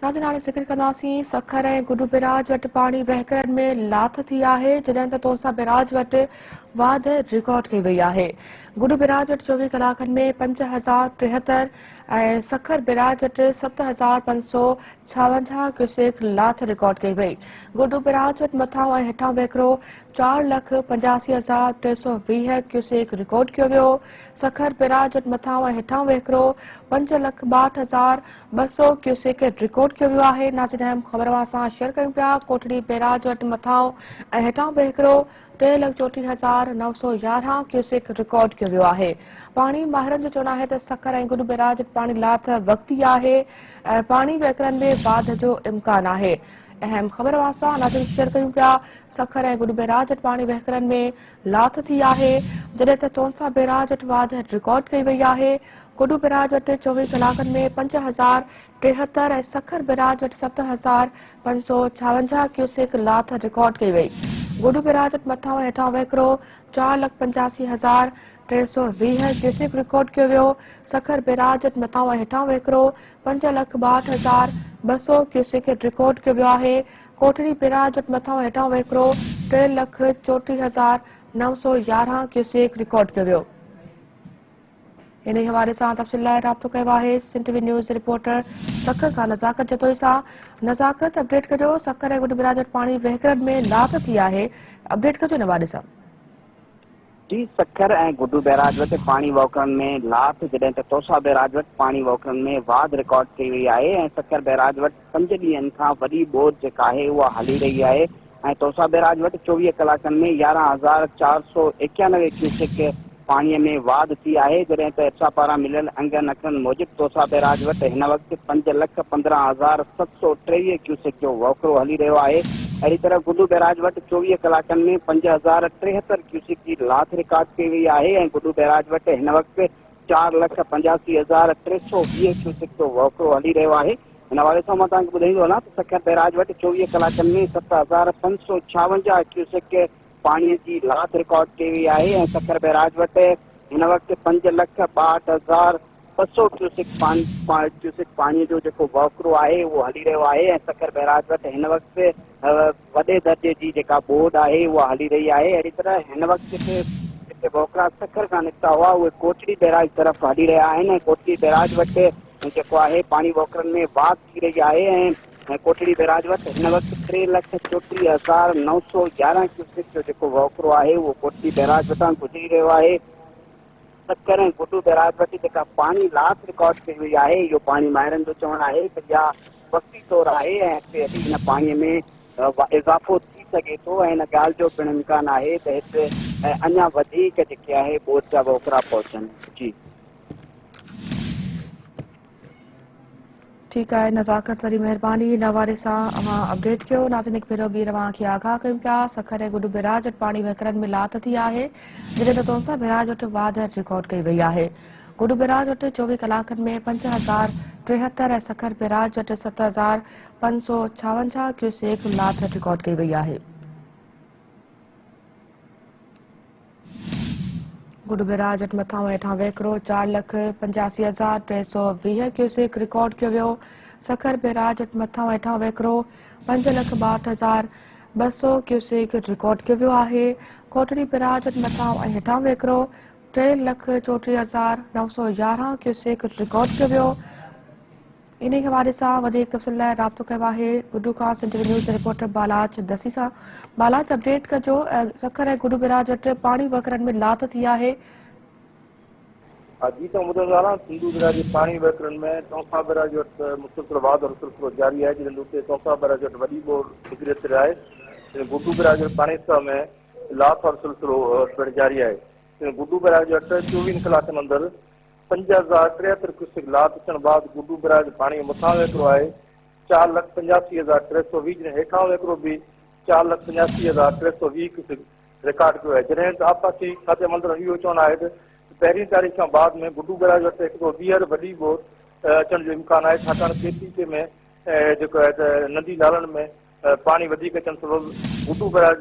नाज़रीन हाणे ज़िक्र कंदासीं सखर ऐं गुडू बैराज वटि पाणी वहकरनि में लाथ थी आहे, जॾहिं त तोसा बैराज वटि वाध रिकॉर्ड कई वई आहे। गुडू बैराज वटि 24 कलाकनि में 5073 ऐं सखर बैराज वटि 7556 क्यूसेक लाथ रिकॉर्ड कई वई। गुडू बैराज वटि मथां ऐं हेठां वहिकिरो 4,85,320 क्यूसेक रिकॉर्ड कयो वियो। सखर बैराज वटि मथां ऐं हेठां वहिकिरो 5,62,200 क्यूसेक रिकॉर्ड कयो वियो आहे। नाज़रीन अहम ख़बर सां शेयर कयूं पिया। कोटड़ी बैराज वटि मथां ऐं हेठां वहिकिरो 3,34,911 क्यूसेक रिकॉर्ड कयो वियो आहे। पाणी माहिरनि जो चवणु आहे त सखर ऐं गुडू बैराज वटि पाणी लाथ वक़्ती आहे ऐं पाणी वहिकरनि में वाध जो इम्कान आहे। अहम ख़बर सां नाज़रीन शेयर कयूं पिया। सखर ऐं गुडू बैराज वटि पाणी वहिकरनि में लाथ थी आहे, जॾहिं त तोनसा बैराज वटि वाध रिकॉर्ड कई वई आहे। गुडू बैराज वटि 24 कलाकनि में 5,073 ऐं सखर बैराज वटि 7,556 क्यूसेक लाथ रिकॉर्ड कई वई। गुडू बैराज वटि मथां ऐं हेठां वहिकिरो 4,85,320 क्यूसेक रिकॉर्ड कयो वियो। सखर बैराज वटि मथां ऐं हेठां वहिकिरो 5,62,200 क्यूसेक रिकॉर्ड कयो वियो आहे। कोटड़ी बैराज वटि मथां ऐं हेठां वहिकिरो 3,34,911 क्यूसेक रिकॉर्ड कयो वियो। इन हवाले सां तफ़सील लाइ राब्तो कयो आहे Sindh TV news reporter Sukkur Khan Nazakat Jatoi सां। नज़ाकत अपडेट कजो। सखर ऐं गुडू बैराज वटि पाणी वहिकरनि में लाथ थी आहे, अपडेट कजो इन हवाले सां। जी, सखर ऐं गुडू बैराज वटि पाणी वहिकरनि में लाथ, जॾहिं त तोसा बैराज वटि पाणी वहिकरनि में वाध रिकॉर्ड कई वई आहे ऐं सखर बैराज वटि 5 ॾींहंनि खां वॾी ॿोॾि जेका आहे उहा हली रही आहे ऐं तोसा बैराज वटि 24 कलाकनि में 11,491 क्यूसेक पाणीअ में वाध थी आहे, जॾहिं त इर्सा पारां मिलियल अंगनि अखरनि मूजिबि तोसा बैराज वटि हिन वक़्तु 5,15,723 क्यूसेक जो वहिकिरो हली रहियो आहे। अहिड़ी तरह गुडू बैराज वटि 24 कलाकनि में 5,073 क्यूसेक जी लाथ रिकॉर्ड कई वई आहे ऐं गुडू बैराज वटि हिन वक़्तु 4,85,320 क्यूसेक जो वहिकिरो हली रहियो आहे। हिन हवाले सां मां तव्हांखे ॿुधाईंदो हलां त सखर बैराज वटि 24 कलाकनि में 7,556 क्यूसेक पाणीअ जी लाथ रिकॉर्ड कई वई आहे ऐं सखर बैराज वटि हिन वक़्तु 5,62,200 क्यूसेक पाणीअ जो जेको वहिकिरो आहे उहो हली रहियो आहे ऐं सखर बैराज वटि हिन वक़्तु वॾे दर्जे जी जेका ॿोॾि आहे उहा हली रही आहे। अहिड़ी तरह हिन वक़्तु जेके वहिकिरा सखर खां निकिता हुआ उहे कोटड़ी बैराज तरफ़ हली रहिया आहिनि ऐं कोटड़ी बैराज वटि जेको आहे पाणी वहिकरनि में वाध थी रही आहे ऐं कोटड़ी बैराज वटि हिन वक़्तु 3,34,911 क्यूसेक जो जेको वहिकिरो आहे उहो कोटड़ी बैराज वटां गुज़री रहियो आहे। सखर ऐं गुडू बैराज वटि जेका पाणी लाथ रिकॉर्ड कई वई आहे, इहो पाणी माहिरनि जो चवणु आहे त इहा वक़्ती तौरु आहे ऐं हिते हिन पाणीअ में इज़ाफ़ो थी सघे थो ऐं हिन ॻाल्हि जो पिणु इम्कान आहे त हिते अञा वधीक जेके आहे ॿोॾि जा वहिकिरा पहुचनि। जी ठीकु आहे, नज़ाकत वरी महिरबानी। इन हवाले सां अव्हां अपडेट कयो। नाज़रीन हिकु भेरो ॿीहर अव्हांखे आगाह कयूं पिया। सखर ऐं गुडू बैराज वटि पाणी वहिकरनि में लाथ थी आहे, जॾहिं त तोनसा बैराज वटि वाध रिकॉर्ड कई वई आहे। गुडू बैराज वटि 24 कलाकनि में 5,073 ऐं सखर बैराज वटि 7,556 क्यूसेक लाथ रिकॉर्ड कई वई आहे। गुडू बैराज वटि मथां ऐं हेठां वहिकिरो 4,85,320 क्यूसेक रिकॉर्ड कयो वियो। सखर बैराज वटि मथां ऐं हेठां वहिकिरो 5,62,200 क्यूसेक रिकॉर्ड कयो वियो आहे। कोटड़ी बैराज वटि मथां ऐं हेठां वहिकिरो 3,34,911 क्यूसेक रिकॉर्ड कयो वियो। इन हवाले सां वधीक तफ़सील लाइ राब्तो कयो आहे गुडू खां सिंध टीवी न्यूज़ रिपोर्टर बालाच दसी सां। बालाच अपडेट कजो। सखर ऐं गुडू बैराज वटि पाणी वहिकरनि में लाथ थी आहे। जी तो ॿुधंदो आहियां सिंधू बैराज जे पाणी वहिकरनि में तोसा बैराज वटि मुसलसिल वाध और सिलसिलो जारी आहे, जॾहिं उते तोसा बैराज वटि वॾी ॿोॾि निकिरी रही आहे। गुडू बैराज वटि पाणी में लाथ और सिलसिलो पिणु जारी आहे। गुडू बैराज वटि 24 कलाकनि अंदरि 5,073 क्यूसेक लाथ अचण बाद गुडू बैराज पाणी मथां वहिकिरो आहे 4,85,320, जॾहिं हेठां वहिकिरो बि 4,85,320 क्यूसेक रिकॉर्ड कयो आहे। जॾहिं त आपासी खाते मंदरु इहो चवणु आहे त पहिरीं तारीख़ खां बाद में गुडू बैराज वटि हिकिड़ो ॿीहर वॾी ॿोॾि अचण जो इम्कान आहे, छाकाणि केपीके में जेको आहे त नदी नालनि में पाणी वधीक अचण सबबि गुडू बैराज